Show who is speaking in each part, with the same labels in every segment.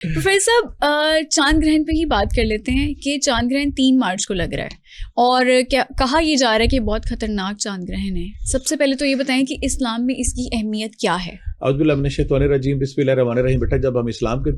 Speaker 1: Professor साहब, चांद ग्रहण पे ही बात कर लेते हैं कि चांद ग्रहण 3 मार्च को लग रहा है और क्या कहा यह जा रहा है कि बहुत खतरनाक चांद ग्रहण है। सबसे पहले तो ये बताएं कि इस्लाम में इसकी अहमियत क्या है।
Speaker 2: औज़ुबिल्लाहि बिस्मिल्लाहिर्रहमानिर्रहीम। बेटा, जब हम इस्लाम के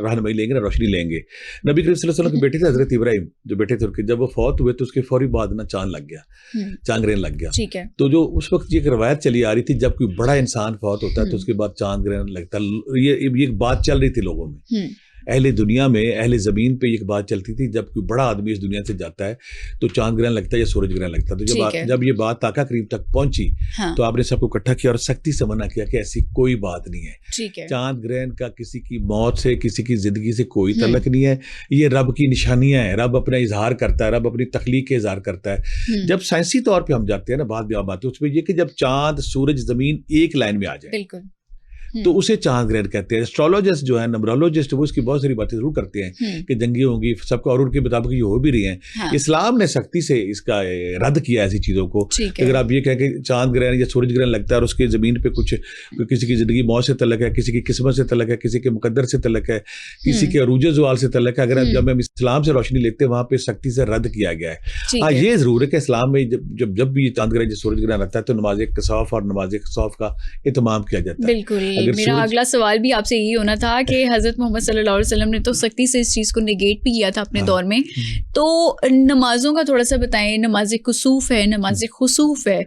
Speaker 2: रहनुमाई लेंगे ना, रोशनी लेंगे, नबी करीम सल्लल्लाहु अलैहि वसल्लम के बेटे थे हज़रत इब्राहिम, जो बेटे थे उनके, जब वो फौत हुए तो उसके फौरी बाद ना चांद लग गया, चांद ग्रहण लग गया।
Speaker 1: ठीक है।
Speaker 2: तो जो उस वक्त ये एक रवायत चली आ रही थी, जब कोई बड़ा इंसान फौत होता है तो उसके बाद चांद ग्रहण लगता है। ये बात चल रही थी लोगों में, अहले दुनिया में, अहले ज़मीन पे एक बात चलती थी, जब कोई बड़ा आदमी इस दुनिया से जाता है तो चांद ग्रहण लगता है या सूरज ग्रहण लगता है। तो जब ये बात आका करीम तक पहुंची, तो आपने सबको इकट्ठा किया और सख्ती से मना किया कि ऐसी कोई बात नहीं है। चांद ग्रहण का किसी की मौत से, किसी की जिंदगी से कोई तल्लक नहीं है। ये रब की निशानियां हैं, रब अपना इजहार करता है, रब अपनी तख्लीक के इजहार करता है। जब साइंसी तौर पर हम जाते हैं ना, बात आती है उसमें ये कि जब चांद सूरज जमीन एक लाइन में आ जाए, बिल्कुल, तो उसे चांद ग्रहण कहते हैं। एस्ट्रोलॉजिस्ट जो है, नंबरोलॉजिस्ट, वो इसकी बहुत सारी बातें जरूर करते हैं कि जंगी होंगी सबको, और उनके मुताबिक ये हो भी रही हैं। हाँ। इस्लाम ने सख्ती से इसका रद्द किया ऐसी चीज़ों को। अगर आप ये कहें कि चांद ग्रहण या सूरज ग्रहण लगता है और उसके ज़मीन पे कुछ, किसी की ज़िंदगी मौत से तल्लक है, किसी की किस्मत से तल्लक है, किसी के मुकद्दर से तल्लक है, किसी के अरूज ज़वाल से तल्लक है, अगर जब हम इस्लाम से रोशनी लेते हैं वहाँ पे सख्ती से रद्द किया गया है। हाँ, ये ज़रूर है कि इस्लाम में जब भी चांद ग्रहण या सूरज ग्रहण लगता है तो नमाज कसौफ और नमाज खसौफ का एहतमाम किया जाता है।
Speaker 1: बिल्कुल। मेरा अगला सवाल भी आपसे यही होना था कि हज़रत मोहम्मद सल्लल्लाहु अलैहि वसल्लम ने तो सख्ती से इस चीज़ को नेगेट भी किया था अपने दौर में। तो नमाजों का थोड़ा सा बताएं। नमाज कुसूफ है, नमाज खुसूफ है,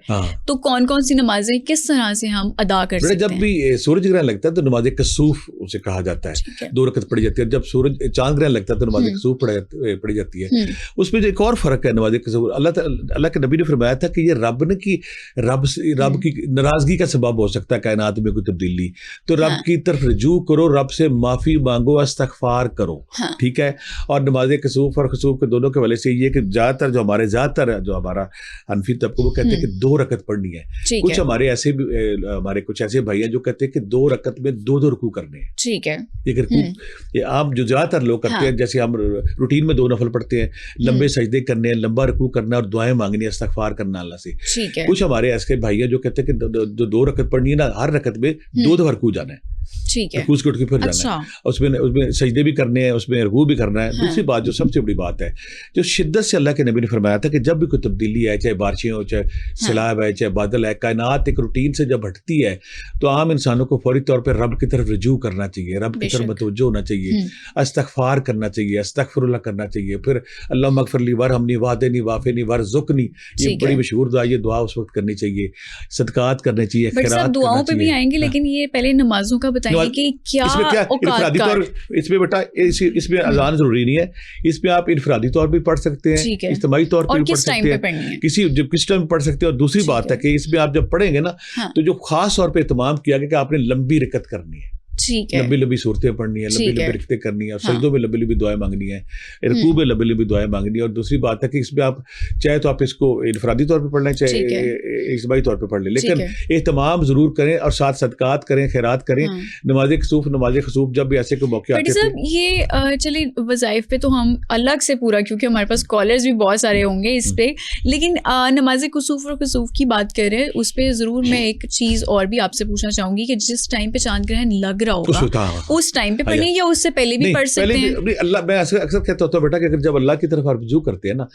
Speaker 1: तो कौन कौन सी नमाजें किस तरह से हम अदा कर सकते हैं?
Speaker 2: जब भी सूरज ग्रहण लगता है तो नमाज कसूफ उसे कहा जाता है, 2 रकत पढ़ी जाती है। जब सूरज चांद ग्रहण लगता है तो नमाज कसूफ पढ़ी जाती है। उसमें जो एक और फर्क है नमाज कसूफ, अल्लाह के नबी ने फरमाया था कि ये रब की नाराजगी का सबब हो सकता है कायनात में कोई तब्दीली, तो रब की तरफ रजू करो, रब से माफी मांगो, इस्तगफार करो। ठीक है। और नमाज कसूफ और खसूफ के दोनों के वजह से ये कि ज्यादातर जो हमारा हनफी तबका, वो कहते हैं कि 2 रकत पढ़नी है। कुछ हमारे ऐसे कुछ ऐसे भाई हैं जो कहते हैं कि 2 रकत में 2 रुकू करने हैं। ठीक है। ये आप जो ज्यादातर लोग करते हैं, जैसे हम रूटीन में 2 नफल पढ़ते हैं, लंबे सजदे करने हैं, लंबा रुकू करना और दुआएं मांगनी है, इस्तगफार करना अल्लाह से। कुछ हमारे ऐसे भाई हैं जो कहते हैं कि जो 2 रकत पढ़नी है ना, हर रकत में 2 दफा रुकू जाना है। ठीक है। कूद के उठ के फिर जाना है, उसमें सजदे भी करने हैं, उसमें रुकू भी करना है। दूसरी बात जो सबसे बड़ी बात है, जो शिद्दत से अल्लाह के नबी ने फरमाया था कि जब भी कोई तब्दीली है, चाहे बारिशें हो, चाहे सैलाब है, चाहे बादल है, कायनात एक रूटीन से जब हटती है तो आम इंसानों को फौरी तौर पर रब की तरफ रजू करना चाहिए, रब की तरफ मतवज्जो होना चाहिए, इस्तगफार करना चाहिए, अस्तगफिरुल्लाह करना चाहिए, फिर अल्लाह मगफिरली वरहमनी वादनी वाफिनी वरज़ुकनी, ये बड़ी मशहूर दुआ, ये दुआ उस वक्त करनी चाहिए। सदकात करने चाहिए, खैरात
Speaker 1: दुआओं पे भी आएंगे, लेकिन ये पहले नमाजों का बताइए कि क्या
Speaker 2: इनफरादी तौर इसमें बेटा, इसमें अजान जरूरी नहीं है, इसमें आप इनफरादी तौर पर पढ़ सकते हैं, इज्तिमाई तौर पर पढ़ सकते हैं, किस टाइम पढ़ सकते हैं। और दूसरी बात है कि इसमें आप जब पढ़ेंगे ना, तो जो खास तौर पे इत्माम किया गया कि आपने लंबी रकत करनी है, लंबी लंबी सूरतें पढ़नी है, लंबी लंबी रकतें करनी है, और सजदों में लंबी लंबी दुआएं मांगनी है, रुकू में लंबी लंबी दुआएं मांगनी है। और दूसरी बात है कि इसमें आप चाहे तो आप इसको इनफरादी तौर पे पढ़ लें, चाहे इज्तिमाई तौर पे पढ़ लें, लेकिन एहतमाम जरूर करें और साथ सदकात करें, खैरात करें। नमाज कसूफ, नमाज खसूफ जब भी ऐसे कोई मौके आते हैं,
Speaker 1: ये चलिए वज़ाइफ पे तो हम अलग से पूरा, क्योंकि हमारे पास स्कॉलर्स भी बहुत सारे होंगे इस पे, लेकिन नमाज कुसूफ और खसूफ की बात कर रहे हैं, उस पर ज़रूर मैं एक चीज़ और भी आपसे पूछना चाहूँगी कि जिस टाइम पे चांद ग्रहण लग रहा होगा उस टाइम पे पढ़नी या उससे पहले भी पढ़ सकते हैं?
Speaker 2: अल्लाह, मैं अक्सर कहता होता हूँ बेटा कि अगर जब अल्लाह की तरफ आप रुजू करते हैं ना,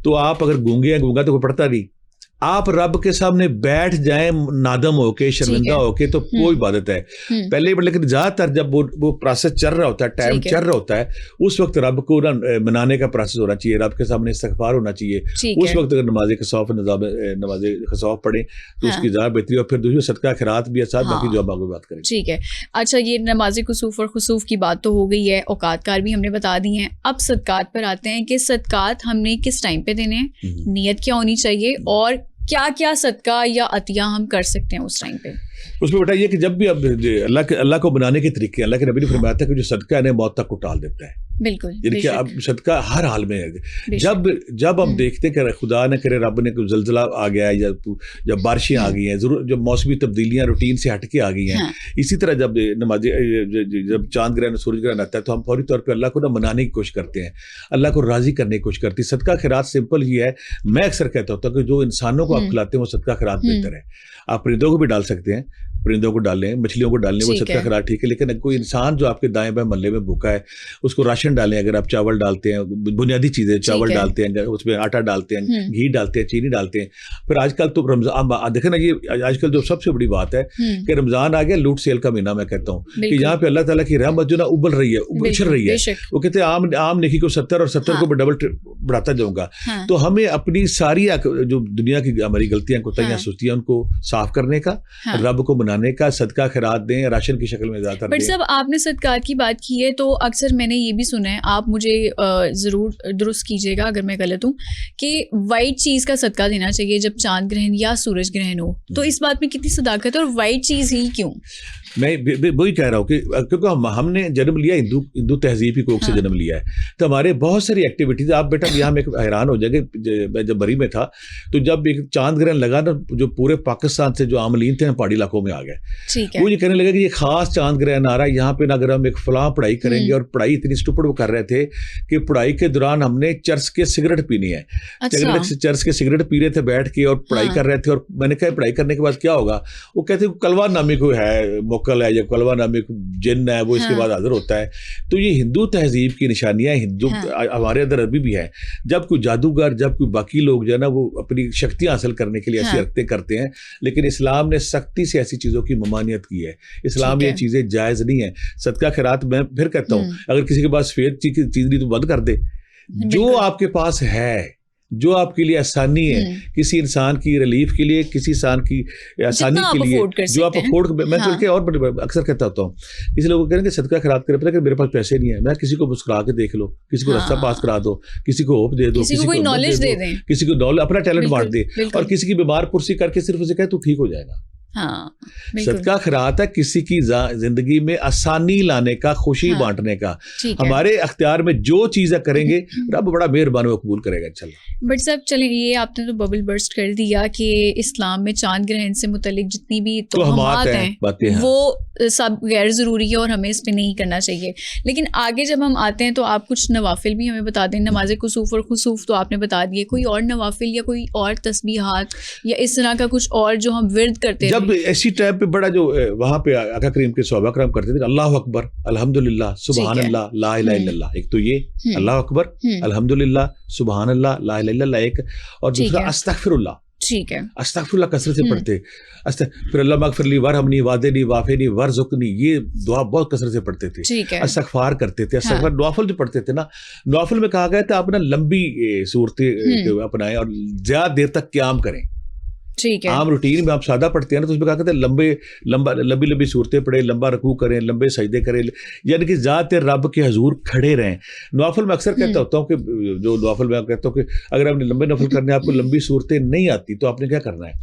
Speaker 2: तो आप अगर गूंगे हैं, गूंगा तो कोई पढ़ता नहीं, आप रब के सामने बैठ जाएं नादम होके, शर्मिंदा होके, तो कोई इबादत है पहले। लेकिन ज्यादातर जब वो प्रोसेस चल रहा होता है, टाइम चल रहा होता है, उस वक्त रब को मनाने का प्रोसेस होना चाहिए, रब के सामने इस्तगफार होना चाहिए। उस वक्त अगर नमाज खसौफ पढ़े तो उसकी ज्यादा बेहतरी। और फिर दूसरी सदका खैरात भी है साथ, बाकी जो बात करें।
Speaker 1: ठीक है। अच्छा, ये नमाज कुसूफ और खुसूफ की बात तो हो गई है, औकातकार भी हमने बता दी हैं। अब सदकात पर आते हैं कि सदकात हमने किस टाइम पे देने हैं, नियत क्या होनी चाहिए, और क्या क्या सदका या अतिया हम कर सकते हैं उस टाइम पे?
Speaker 2: उसमें बेटा ये कि जब भी अब अल्लाह को बनाने के तरीके, अल्लाह के नबी ने फरमाया था कि जो सदका है मौत तक को टाल देता है।
Speaker 1: बिल्कुल।
Speaker 2: यानी अब सदका हर हाल में है। जब हम देखते हैं कि खुदा न करे रब ने कोई जलजला आ गया है, जब बारिशें आ गई हैं, जरूर जब मौसमी तब्दीलियां रूटीन से हटके आ गई हैं, इसी तरह जब चांद ग्रहण सूरज ग्रहण आता है तो हम फौरी तौर पर अल्लाह को ना मनाने की कोशिश करते हैं, अल्लाह को राजी करने की कोशिश करते हैं। सदका खैरात सिंपल ही है। मैं अक्सर कहता होता हूँ कि जो इंसानों को आप खिलाते हैं वो सदका खैरात बेहतर है। आप परिंदों को भी डाल सकते हैं, परिंदों को डालें, मछलियों को डालें, वो सदका खैरात ठीक है, लेकिन कोई इंसान जो आपके दाएं बाएं मोहल्ले में भूखा है उसको राशन डालें। अगर आप चावल डालते हैं, बुनियादी चीज़ें, चावल डालते हैं, उसमें आटा डालते हैं, घी डालते हैं, चीनी डालते हैं। फिर आजकल तो रमज़ान देखें ना, ये आजकल जो सबसे बड़ी बात है कि रमज़ान आ गया, लूट सेल का महीना मैं कहता हूँ कि यहाँ पे अल्लाह ताला की रहमत जो ना उबल रही है, उछल रही है। वो कहते हैं आम नेकी को 70 और 70 को डबल बढ़ाता जाऊंगा। तो हमें अपनी सारी जो दुनिया की हमारी गलतियां, कोताहियां, सुस्तियां, उनको साफ करने का, रब को मनाने का, सदका खैरात दें, राशन की शक्ल में ज़्यादा।
Speaker 1: बट सब आपने सदकात की बात की है, तो अक्सर मैंने ये भी सुना है, आप मुझे ज़रूर दुरुस्त कीजिएगा अगर मैं गलत हूँ, कि वाइट चीज़ का सदका देना चाहिए जब चांद ग्रहण या सूरज ग्रहण हो। तो इस बात में कितनी सदाकत है और वाइट चीज़ ही क्यों?
Speaker 2: मैं वही कह रहा हूँ कि क्योंकि हमने जन्म लिया हिंदू तहजीब की कोख से जन्म लिया है, तो हमारे बहुत सारी एक्टिविटीज, आप बेटा यहाँ में हैरान हो जाएंगे। मैं जब बरी में था तो जब एक चांद ग्रहण लगा ना, जो पूरे पाकिस्तान से जो आमलीन थे पहाड़ी इलाकों में आ गए। वो ये कहने लगे कि ये खास चांद ग्रहण आ रहा है यहाँ पे ना, अगर हम एक फलां पढ़ाई करेंगे, और पढ़ाई इतनी स्टूपिड वो कर रहे थे कि पढ़ाई के दौरान हमने चर्च के सिगरेट पीनी है। चर्च के सिगरेट पी रहे थे बैठ के और पढ़ाई कर रहे थे। और मैंने कहा पढ़ाई करने के बाद क्या होगा? वो कहते कलवा नामी कोई है, मोकल है, या कलवा नामी जिन है, वो इसके बाद हाजिर होता है। तो ये हिंदू तहजीब की निशानियां हिंदू हमारे अंदर अभी भी है। जब कोई जादूगर, जब कोई बाकी लोग जो है ना, वो अपनी शक्तियां हासिल करने के लिए ऐसी हरकतें करते हैं, लेकिन इस्लाम ने सख्ती से ऐसी चीज़ों की ममानियत की है। इस्लाम ये चीज़ें जायज़ नहीं है। सदका खैरात मैं फिर कहता हूँ, अगर किसी के पास सफेद चीज़ नहीं तो बंद कर दे। जो आपके पास है, जो आपके लिए आसानी है, किसी इंसान की रिलीफ के लिए, किसी इंसान की आसानी के लिए, जो आप अफोर्ड, मैं तो के और अक्सर कहता होता हूँ, किसी लोग कहेंगे सदका खैरात करे, लेकिन मेरे पास पैसे नहीं है। मैं किसी को मुस्कुरा के देख लो, किसी को रास्ता पास करा दो, किसी को होप दे दो, किसी को नॉलेज दे दो, किसी को नॉलेज, अपना टैलेंट बांट दे, और किसी की बीमार पुरसी करके सिर्फ उसे कहे तू ठीक हो जाएगा। सदका खैरात है किसी की जिंदगी में आसानी लाने का, खुशी बांटने का। हमारे अख्तियार में जो चीजें करेंगे, रब बड़ा मेहरबान वो कबूल करेगा इंशाल्लाह।
Speaker 1: बट साहब चलें, ये आपने तो बबल बर्स्ट कर दिया कि इस्लाम में चांद ग्रहण से मुतालिक जितनी भी तोहमात हैं वो सब गैर ज़रूरी है और हमें इस पे नहीं करना चाहिए। लेकिन आगे जब हम आते हैं तो आप कुछ नवाफिल भी हमें बता दें। नमाज कुसूफ और खुसूफ तो आपने बता दिए, कोई और नवाफिल या कोई और तस्बीहात या इस तरह का कुछ और जो हम विर्द करते हैं?
Speaker 2: जब ऐसी टाइम पे बड़ा जो वहाँ पे आका करीम के सहाबा करम करते थे, अल्लाह अकबर, अल्हम्दुलिल्लाह, सुबहान अल्लाह, ला इलाहा इल्लल्लाह। एक तो ये अल्लाह अकबर, अल्हम्दुलिल्लाह, सुबहान अल्लाह, ला इलाहा इल्लल्लाह एक, और दूसरा अस्तगफिरुल्लाह। ठीक है, अस्तगफिरुल्लाह कसरत से पढ़ते, फिर अल्लाह मगफिरली वरहमनी वादेनी वाफेनी वरज़ुकनी, ये दुआ बहुत कसरत से पढ़ते थे। इस्तगफार करते थे। इस्तगफार नवाफिल जो पढ़ते थे ना, नवाफिल में कहा गया था आप ना लंबी सूरतें अपनाएं और ज्यादा देर तक क़याम करें। ठीक है, आम रूटीन में आप सादा पढ़ते हैं ना, तो उसमें कहा कहते हैं लंबी सूरतें पढ़े, लंबा रकू करें, लंबे सजदे करें, यानी कि ज़ात रब के हजूर खड़े रहें। नवाफिल में अक्सर कहता होता हूँ कि जो नवाफिल में कहता हूँ कि अगर आपने लंबे नफल करने, आपको लंबी सूरतें नहीं आती, तो आपने क्या करना है?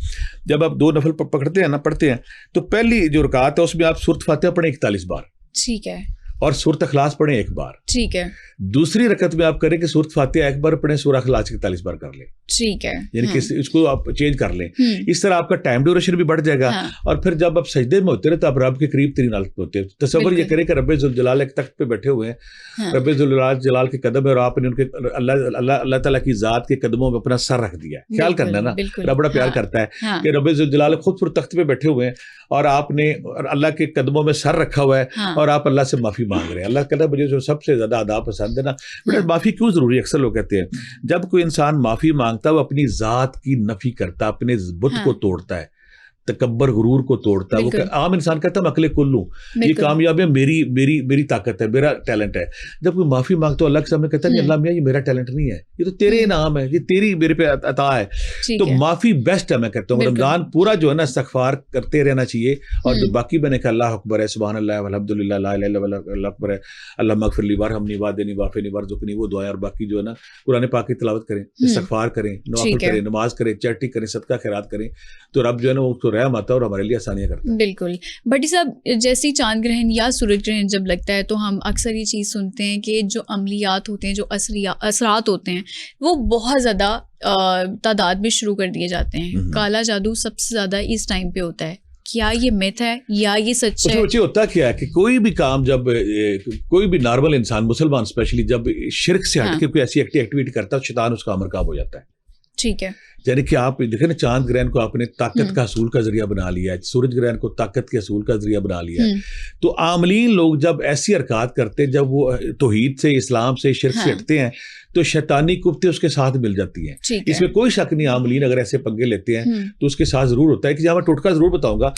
Speaker 2: जब आप 2 नफल पकड़ते हैं ना, पढ़ते हैं, तो पहली जो रकात है उसमें आप सूरत फातिहा पढ़ें 41 बार। ठीक है, और सूरत इखलास पढ़ें 1 बार। ठीक है। दूसरी रकत में आप करें कि सूरत फातिहा 1 बार पढ़ें, सूरह इखलास 41 बार कर लें। ठीक है, यानी कि इसको आप चेंज कर लें। इस तरह आपका टाइम ड्यूरेशन भी बढ़ जाएगा। और फिर जब आप सजदे में होते रहे तो आप रब के करीब तरीन हालत में होते हैं। तसव्वुर ये करें कि रब्बे जुल जलाल एक तख्त पे बैठे हुए हैं, रब्बे जुल जलाल के कदम है और आपने उनके अल्लाह ताला की जात के कदमों में अपना सर रख दिया। ख्याल करना है ना, रब बड़ा प्यार करता है कि रब्बे जुल जलाल खुद पर तख्त पे बैठे हुए हैं और आपने अल्लाह के कदमों में सर रखा हुआ है और आप अल्लाह से माफी मांग रहे हैं। अल्लाह कहता है मुझे जो सबसे ज्यादा अदा पसंद है ना, बेटा माफी क्यों जरूरी है? अक्सर लोग कहते हैं जब कोई इंसान माफी मांगता है वो अपनी जात की नफी करता है, अपने बुत को तोड़ता है, तकब्बर गुरूर को तोड़ता है। वो आम इंसान कहता है मैं अकले कुल हूँ, ये कामयाबी है, मेरी ताकत है, मेरा टैलेंट है। जब कोई माफी मांगता है अल्लाह के सामने कहता है अल्लाह मियां ये मेरा टैलेंट नहीं है, ये तो तेरे इनाम है, ये तेरी मेरे पे अता है। तो माफी बेस्ट है। मैं कहता हूँ रमजान पूरा जो है ना इस्तगफार करते रहना चाहिए। और जो बाकी मैंने कहा अल्लाह अकबर है, सुभान अल्लाह अल्हम्दुलिल्लाह, ला इलाहा इल्लल्लाह, अल्लाह अकबर है, अल्लाह मगफिरली वरहमनी वादेनी वाफेनी वरज़ुकनी, वो दुआ। और बाकी जो है ना कुरान पाक की तिलावत करें, इस्तगफार करें, नवाफिल करें, नमाज करें, चैरिटी करें, सदका खैरात करें, तो रब जो है ना वो उसको रहम आता है और हमारे लिए आसानियां करता है। बिल्कुल। भट्टी साहब, जैसे चांद ग्रहण या सूरज ग्रहण जब लगता है तो हम अक्सर ये चीज़ सुनते हैं कि जो अमलियात होते हैं, जो असरात होते हैं, वो बहुत ज़्यादा तादाद में शुरू कर दिए जाते हैं। काला जादू सबसे ज़्यादा इस टाइम पे होता है। क्या ये मिथ है या ये सच है? होता क्या है कि कोई भी काम जब कोई भी नॉर्मल इंसान, मुसलमान स्पेशली, जब शिर्क से हट के कोई ऐसी एक्टिविटी करता है, शैतान उसका अमरकाब हो जाता है।
Speaker 1: ठीक है।
Speaker 2: यानी कि आप देखें ना, चांद ग्रहण को आपने ताकत का हसूल का जरिया बना लिया है, सूरज ग्रहण को ताकत के हसूल का जरिया बना लिया है। तो आमलीन लोग जब ऐसी हरकत करते, जब वो तौहीद से, इस्लाम से, शिर्क से हटते हैं, तो शैतानी कुफ्ते उसके साथ मिल जाती हैं। इसमें कोई शक नहीं, आमलीन अगर ऐसे पंगे लेते हैं तो उसके साथ जरूर होता है कि जहाँ मैं टोटका जरूर बताऊंगा।